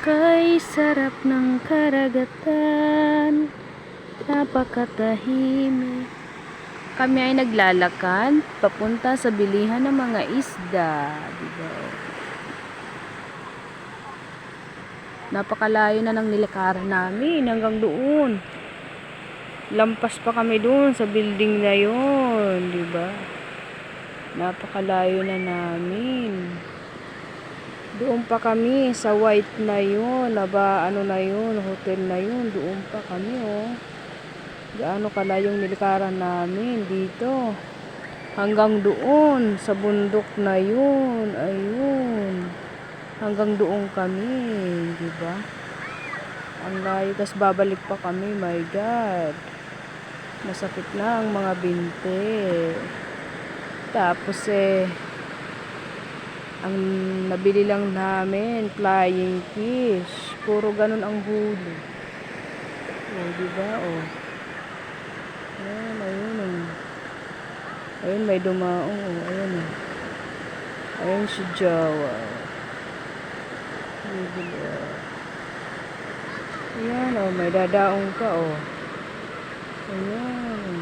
Kay sarap ng karagatan, napakatahimik. Kami ay naglalakad papunta sa bilihan ng mga isda, diba? Napakalayo na ng nilakaran namin hanggang doon. Lampas pa kami doon sa building na yun, diba? Napakalayo na namin. Doon pa kami sa white na yun, ano na yun, hotel na yun, doon pa kami, oh. Gaano kalayong nilikaran namin dito. Hanggang doon, sa bundok na yun, ayun. Hanggang doon kami, diba? Ang layo, tas babalik pa kami, my God. Masakit na ang mga binte. Tapos ang nabili lang namin, flying fish. Puro ganun ang huli. O, diba? O. Ayan, ayun o. Ayun, may dumaong o. Ayun o. Ayun si Jawa. Ayan o, may dadaong pa o. Ayan o.